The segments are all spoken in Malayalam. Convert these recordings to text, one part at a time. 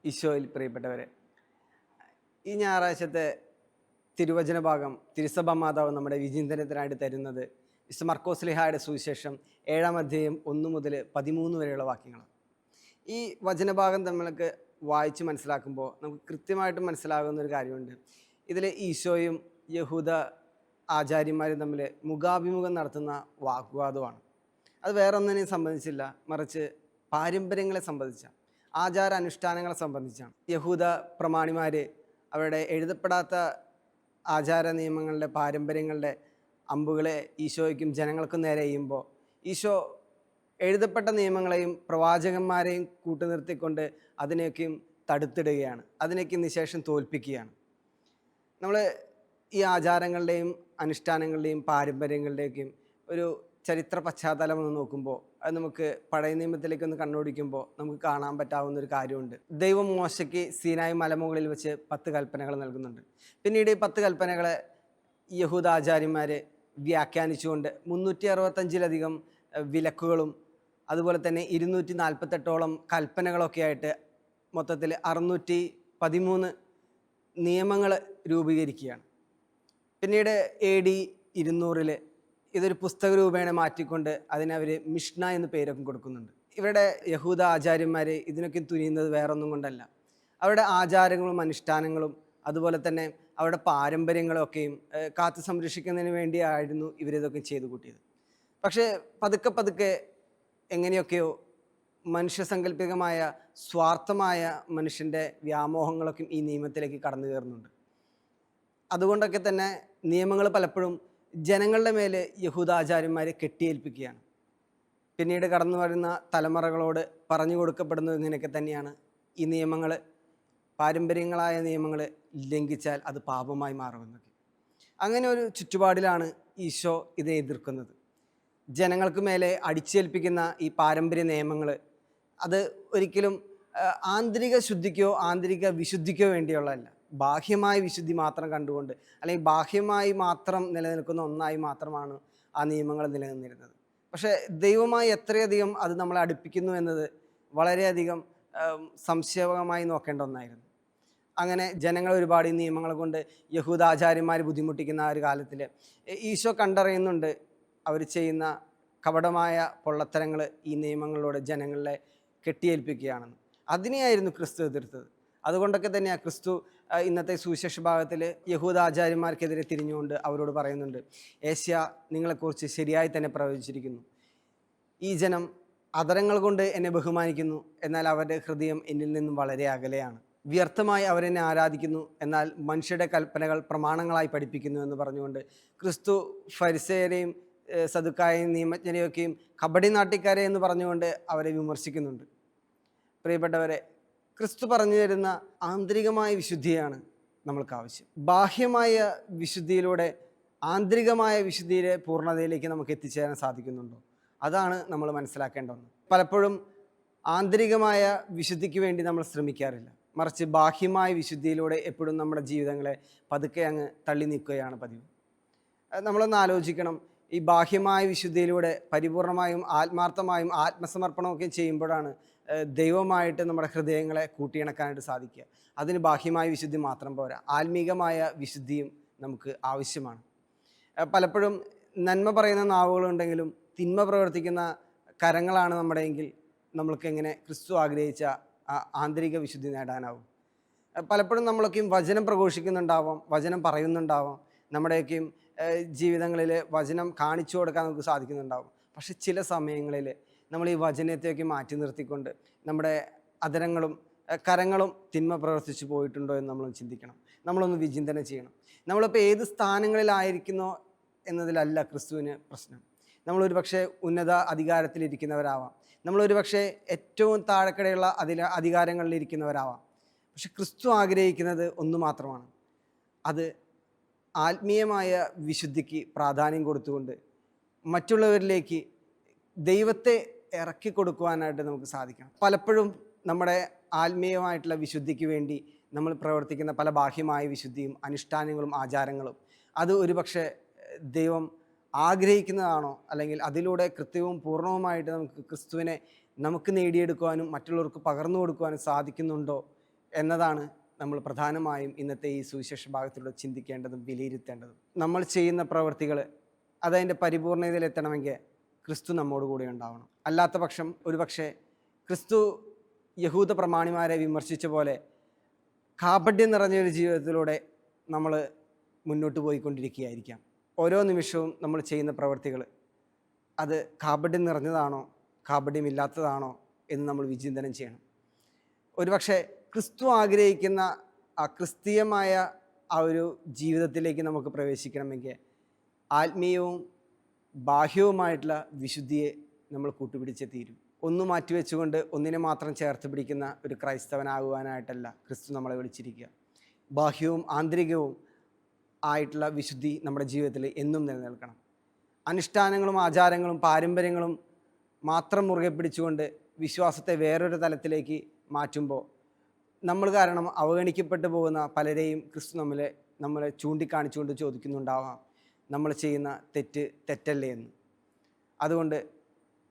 ഈശോയിൽ പ്രിയപ്പെട്ടവരെ, ഈ ഞായറാഴ്ചത്തെ തിരുവചന ഭാഗം തിരുസഭ മാതാവ് നമ്മുടെ വിചിന്തനത്തിനായിട്ട് തരുന്നത് വിശുദ്ധ മർക്കോസ് ലേഹായുടെ സുവിശേഷം 7-ാം അധ്യായം 1 മുതൽ 13 വരെയുള്ള വാക്യങ്ങളാണ്. ഈ വചനഭാഗം നമ്മൾക്ക് വായിച്ച് മനസ്സിലാക്കുമ്പോൾ നമുക്ക് കൃത്യമായിട്ട് മനസ്സിലാകുന്ന ഒരു കാര്യമുണ്ട്. ഇതിൽ ഈശോയും യഹൂദ ആചാര്യന്മാരും തമ്മിൽ മുഖാഭിമുഖം നടത്തുന്ന വാഗ്വാദമാണ്. അത് വേറൊന്നിനെയും സംബന്ധിച്ചില്ല, മറിച്ച് പാരമ്പര്യങ്ങളെ സംബന്ധിച്ച ആചാര അനുഷ്ഠാനങ്ങളെ സംബന്ധിച്ചാണ്. യഹൂദ പ്രമാണിമാർ അവരുടെ എഴുതപ്പെടാത്ത ആചാര നിയമങ്ങളുടെ പാരമ്പര്യങ്ങളുടെ അമ്പുകളെ ഈശോയ്ക്കും ജനങ്ങൾക്കും നേരെ ചെയ്യുമ്പോൾ ഈശോ എഴുതപ്പെട്ട നിയമങ്ങളെയും പ്രവാചകന്മാരെയും കൂട്ടുനിർത്തിക്കൊണ്ട് അതിനെയൊക്കെയും തടുത്തിടുകയാണ്, അതിനേക്ക് നിശേഷം തോൽപ്പിക്കുകയാണ്. നമ്മൾ ഈ ആചാരങ്ങളുടെയും അനുഷ്ഠാനങ്ങളുടെയും പാരമ്പര്യങ്ങളുടെയൊക്കെയും ഒരു ചരിത്ര പശ്ചാത്തലം ഒന്ന് നോക്കുമ്പോൾ അത് നമുക്ക് പഴയ നിയമത്തിലേക്ക് ഒന്ന് കണ്ണോടിക്കുമ്പോൾ നമുക്ക് കാണാൻ പറ്റാവുന്ന ഒരു കാര്യമുണ്ട്. ദൈവം മോശയ്ക്ക് സീനായി മലമുകളിൽ വെച്ച് 10 കൽപ്പനകൾ നൽകുന്നുണ്ട്. പിന്നീട് ഈ 10 കൽപ്പനകളെ യഹൂദ ആചാര്യന്മാർ വ്യാഖ്യാനിച്ചുകൊണ്ട് 365-ലധികം വിലക്കുകളും അതുപോലെ തന്നെ 248ഓളം കൽപ്പനകളൊക്കെ ആയിട്ട് മൊത്തത്തിൽ 613 നിയമങ്ങൾ രൂപീകരിക്കുകയാണ്. പിന്നീട് AD 200 ഇതൊരു പുസ്തക രൂപേണ മാറ്റിക്കൊണ്ട് അതിനവർ മിഷ്ന എന്ന് പേരൊക്കെ കൊടുക്കുന്നുണ്ട്. ഇവരുടെ യഹൂദ ആചാര്യന്മാർ ഇതിനൊക്കെ തുനിയുന്നത് വേറൊന്നും കൊണ്ടല്ല, അവരുടെ ആചാരങ്ങളും അനുഷ്ഠാനങ്ങളും അതുപോലെ തന്നെ അവരുടെ പാരമ്പര്യങ്ങളൊക്കെയും കാത്തു സംരക്ഷിക്കുന്നതിന് വേണ്ടിയായിരുന്നു ഇവരിതൊക്കെ ചെയ്തു കൂട്ടിയത്. പക്ഷേ പതുക്കെ പതുക്കെ എങ്ങനെയൊക്കെയോ മനുഷ്യസങ്കല്പികമായ സ്വാർത്ഥമായ മനുഷ്യൻ്റെ വ്യാമോഹങ്ങളൊക്കെ ഈ നിയമത്തിലേക്ക് കടന്നു കയറുന്നുണ്ട്. അതുകൊണ്ടൊക്കെ തന്നെ നിയമങ്ങൾ പലപ്പോഴും ജനങ്ങളുടെ മേലെ യഹൂദാചാര്യന്മാരെ കെട്ടിയേൽപ്പിക്കുകയാണ്. പിന്നീട് കടന്നു വരുന്ന തലമുറകളോട് പറഞ്ഞു കൊടുക്കപ്പെടുന്നത് ഇങ്ങനെയൊക്കെ തന്നെയാണ്. ഈ നിയമങ്ങൾ, പാരമ്പര്യങ്ങളായ നിയമങ്ങൾ ലംഘിച്ചാൽ അത് പാപമായി മാറുമെന്നൊക്കെ. അങ്ങനെ ഒരു ചുറ്റുപാടിലാണ് ഈശോ ഇതിനെ എതിർക്കുന്നത്. ജനങ്ങൾക്ക് മേലെ അടിച്ചേൽപ്പിക്കുന്ന ഈ പാരമ്പര്യ നിയമങ്ങൾ അത് ഒരിക്കലും ആന്തരിക ശുദ്ധിക്കോ ആന്തരിക വിശുദ്ധിക്കോ വേണ്ടിയുള്ളതല്ല. ബാഹ്യമായ വിശുദ്ധി മാത്രം കണ്ടുകൊണ്ട് അല്ലെങ്കിൽ ബാഹ്യമായി മാത്രം നിലനിൽക്കുന്ന ഒന്നായി മാത്രമാണ് ആ നിയമങ്ങൾ നിലനിന്നിരുന്നത്. പക്ഷേ ദൈവമായി എത്രയധികം അത് നമ്മളെ അടുപ്പിക്കുന്നു എന്നത് വളരെയധികം സംശയകമായി നോക്കേണ്ട ഒന്നായിരുന്നു. അങ്ങനെ ജനങ്ങൾ ഒരുപാട് ഈ നിയമങ്ങളെ കൊണ്ട് യഹൂദാചാര്യന്മാർ ബുദ്ധിമുട്ടിക്കുന്ന ആ ഒരു കാലത്തിൽ ഈശോ കണ്ടറിയുന്നുണ്ട് അവർ ചെയ്യുന്ന കപടമായ പൊള്ളത്തരങ്ങൾ ഈ നിയമങ്ങളിലൂടെ ജനങ്ങളെ കെട്ടിയേൽപ്പിക്കുകയാണെന്ന്. അതിനെയായിരുന്നു ക്രിസ്തു എതിർത്തത്. അതുകൊണ്ടൊക്കെ തന്നെയാണ് ക്രിസ്തു ഇന്നത്തെ സുവിശേഷ ഭാഗത്തിൽ യഹൂദാചാര്യന്മാർക്കെതിരെ തിരിഞ്ഞുകൊണ്ട് അവരോട് പറയുന്നുണ്ട്, ഏഷ്യ നിങ്ങളെക്കുറിച്ച് ശരിയായി തന്നെ പ്രവചിച്ചിരിക്കുന്നു. ഈ ജനം അധരങ്ങൾ കൊണ്ട് എന്നെ ബഹുമാനിക്കുന്നു, എന്നാൽ അവരുടെ ഹൃദയം എന്നിൽ നിന്നും വളരെ അകലെയാണ്. വ്യർത്ഥമായി അവരെന്നെ ആരാധിക്കുന്നു, എന്നാൽ മനുഷ്യരുടെ കൽപ്പനകൾ പ്രമാണങ്ങളായി പഠിപ്പിക്കുന്നു എന്ന് പറഞ്ഞുകൊണ്ട് ക്രിസ്തു ഫരിസേയരെയും സദുക്കായെയും നിയമജ്ഞരെയൊക്കെയും കബഡി നാട്ടിക്കാരെ എന്ന് പറഞ്ഞുകൊണ്ട് അവരെ വിമർശിക്കുന്നുണ്ട്. പ്രിയപ്പെട്ടവരെ, ക്രിസ്തു പറഞ്ഞു തരുന്ന ആന്തരികമായ വിശുദ്ധിയാണ് നമ്മൾക്ക് ആവശ്യം. ബാഹ്യമായ വിശുദ്ധിയിലൂടെ ആന്തരികമായ വിശുദ്ധിയുടെ പൂർണ്ണതയിലേക്ക് നമുക്ക് എത്തിച്ചേരാൻ സാധിക്കുന്നുണ്ടോ? അതാണ് നമ്മൾ മനസ്സിലാക്കേണ്ട ഒന്ന്. പലപ്പോഴും ആന്തരികമായ വിശുദ്ധിക്ക് വേണ്ടി നമ്മൾ ശ്രമിക്കാറില്ല, മറിച്ച് ബാഹ്യമായ വിശുദ്ധിയിലൂടെ എപ്പോഴും നമ്മുടെ ജീവിതങ്ങളെ പതുക്കെ അങ്ങ് തള്ളി നീക്കുകയാണ് പതിവ്. നമ്മളൊന്ന് ആലോചിക്കണം, ഈ ബാഹ്യമായ വിശുദ്ധിയിലൂടെ പരിപൂർണമായും ആത്മാർത്ഥമായും ആത്മസമർപ്പണമൊക്കെ ചെയ്യുമ്പോഴാണ് ദൈവമായിട്ട് നമ്മുടെ ഹൃദയങ്ങളെ കൂട്ടിയിണക്കാനായിട്ട് സാധിക്കുക. അതിന് ബാഹ്യമായ വിശുദ്ധി മാത്രം പോരാ, ആത്മീകമായ വിശുദ്ധിയും നമുക്ക് ആവശ്യമാണ്. പലപ്പോഴും നന്മ പറയുന്ന നാവുകളുണ്ടെങ്കിലും തിന്മ പ്രവർത്തിക്കുന്ന കരങ്ങളാണ് നമ്മുടെയെങ്കിൽ നമ്മൾക്ക് എങ്ങനെ ക്രിസ്തു ആഗ്രഹിച്ച ആന്തരിക വിശുദ്ധി നേടാനാവും? പലപ്പോഴും നമ്മളൊക്കെയും വചനം പ്രഘോഷിക്കുന്നുണ്ടാവാം, വചനം പറയുന്നുണ്ടാവാം, നമ്മുടെയൊക്കെയും ജീവിതങ്ങളിൽ വചനം കാണിച്ചു കൊടുക്കാൻ നമുക്ക് സാധിക്കുന്നുണ്ടാവും. പക്ഷെ ചില സമയങ്ങളിൽ നമ്മൾ ഈ വചനത്തെയൊക്കെ മാറ്റി നിർത്തിക്കൊണ്ട് നമ്മുടെ അധരങ്ങളും കരങ്ങളും തിന്മ പ്രവർത്തിച്ചു പോയിട്ടുണ്ടോ എന്ന് നമ്മളൊന്ന് ചിന്തിക്കണം, നമ്മളൊന്ന് വിചിന്തനം ചെയ്യണം. നമ്മളിപ്പോൾ ഏത് സ്ഥാനങ്ങളിലായിരിക്കുന്നോ എന്നതിലല്ല ക്രിസ്തുവിന് പ്രശ്നം. നമ്മളൊരു പക്ഷേ ഉന്നത അധികാരത്തിലിരിക്കുന്നവരാവാം, നമ്മളൊരു പക്ഷേ ഏറ്റവും താഴെക്കടയുള്ള അധികാരങ്ങളിലിരിക്കുന്നവരാവാം. പക്ഷെ ക്രിസ്തു ആഗ്രഹിക്കുന്നത് ഒന്ന് മാത്രമാണ്, അത് ആത്മീയമായ വിശുദ്ധിക്ക് പ്രാധാന്യം കൊടുത്തുകൊണ്ട് മറ്റുള്ളവരിലേക്ക് ദൈവത്തെ ഇറക്കി കൊടുക്കുവാനായിട്ട് നമുക്ക് സാധിക്കണം. പലപ്പോഴും നമ്മുടെ ആത്മീയമായിട്ടുള്ള വിശുദ്ധിക്ക് വേണ്ടി നമ്മൾ പ്രവർത്തിക്കുന്ന പല ബാഹ്യമായ വിശുദ്ധിയും അനുഷ്ഠാനങ്ങളും ആചാരങ്ങളും അത് ഒരുപക്ഷെ ദൈവം ആഗ്രഹിക്കുന്നതാണോ, അല്ലെങ്കിൽ അതിലൂടെ കൃത്യവും പൂർണ്ണവുമായിട്ട് നമുക്ക് ക്രിസ്തുവിനെ നമുക്ക് നേടിയെടുക്കുവാനും മറ്റുള്ളവർക്ക് പകർന്നു കൊടുക്കുവാനും സാധിക്കുന്നുണ്ടോ എന്നതാണ് നമ്മൾ പ്രധാനമായും ഇന്നത്തെ ഈ സുവിശേഷ ഭാഗത്തിലൂടെ ചിന്തിക്കേണ്ടതും വിലയിരുത്തേണ്ടതും. നമ്മൾ ചെയ്യുന്ന പ്രവൃത്തികൾ അതതിൻ്റെ പരിപൂർണതയിലെത്തണമെങ്കിൽ ക്രിസ്തു നമ്മോട് കൂടെ ഉണ്ടാവണം. അല്ലാത്ത പക്ഷം ഒരുപക്ഷെ ക്രിസ്തു യഹൂദ പ്രമാണിമാരെ വിമർശിച്ച പോലെ കാപട്യം നിറഞ്ഞൊരു ജീവിതത്തിലൂടെ നമ്മൾ മുന്നോട്ട് പോയിക്കൊണ്ടിരിക്കുകയായിരിക്കാം. ഓരോ നിമിഷവും നമ്മൾ ചെയ്യുന്ന പ്രവൃത്തികൾ അത് കാപട്യം നിറഞ്ഞതാണോ കാപട്യമില്ലാത്തതാണോ എന്ന് നമ്മൾ വിചിന്തനം ചെയ്യണം. ഒരുപക്ഷെ ക്രിസ്തു ആഗ്രഹിക്കുന്ന ആ ക്രിസ്തീയമായ ആ ഒരു ജീവിതത്തിലേക്ക് നമുക്ക് പ്രവേശിക്കണമെങ്കിൽ ആത്മീയവും ബാഹ്യവുമായിട്ടുള്ള വിശുദ്ധിയെ നമ്മൾ കൂട്ടുപിടിച്ചേ തീരും. ഒന്ന് മാറ്റിവെച്ചുകൊണ്ട് ഒന്നിനെ മാത്രം ചേർത്ത് പിടിക്കുന്ന ഒരു ക്രൈസ്തവനാകുവാനായിട്ടല്ല ക്രിസ്തു നമ്മളെ വിളിച്ചിരിക്കുക. ബാഹ്യവും ആന്തരികവും ആയിട്ടുള്ള വിശുദ്ധി നമ്മുടെ ജീവിതത്തിൽ എന്നും നിലനിൽക്കണം. അനുഷ്ഠാനങ്ങളും ആചാരങ്ങളും പാരമ്പര്യങ്ങളും മാത്രം മുറുകെ പിടിച്ചുകൊണ്ട് വിശ്വാസത്തെ വേറൊരു തലത്തിലേക്ക് മാറ്റുമ്പോൾ നമ്മൾ കാരണം അവഗണിക്കപ്പെട്ടു പോകുന്ന പലരെയും ക്രിസ്തു നമ്മളെ ചൂണ്ടിക്കാണിച്ചുകൊണ്ട് ചോദിക്കുന്നുണ്ടാവാം, നമ്മൾ ചെയ്യുന്ന തെറ്റല്ലേ എന്ന്. അതുകൊണ്ട്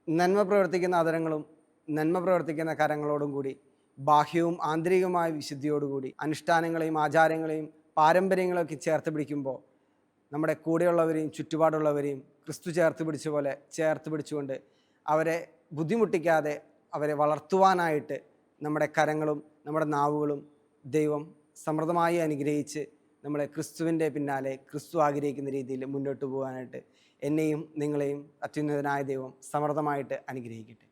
നന്മ പ്രവർത്തിക്കുന്ന അധരങ്ങളും നന്മ പ്രവർത്തിക്കുന്ന കരങ്ങളോടും കൂടി ബാഹ്യവും ആന്തരികവുമായ വിശുദ്ധിയോടുകൂടി അനുഷ്ഠാനങ്ങളെയും ആചാരങ്ങളെയും പാരമ്പര്യങ്ങളൊക്കെ ചേർത്ത് പിടിക്കുമ്പോൾ നമ്മുടെ കൂടെയുള്ളവരെയും ചുറ്റുപാടുള്ളവരെയും ക്രിസ്തു ചേർത്ത് പിടിച്ച പോലെ ചേർത്ത് പിടിച്ചുകൊണ്ട് അവരെ ബുദ്ധിമുട്ടിക്കാതെ അവരെ വളർത്തുവാനായിട്ട് നമ്മുടെ കരങ്ങളും നമ്മുടെ നാവുകളും ദൈവം സമൃദ്ധമായി അനുഗ്രഹിച്ച് നമ്മളെ ക്രിസ്തുവിൻ്റെ പിന്നാലെ ക്രിസ്തു ആഗ്രഹിക്കുന്ന രീതിയിൽ മുന്നോട്ട് പോകാനായിട്ട് എന്നെയും നിങ്ങളെയും അത്യുന്നതനായ ദൈവം സമൃദ്ധമായിട്ട് അനുഗ്രഹിക്കട്ടെ.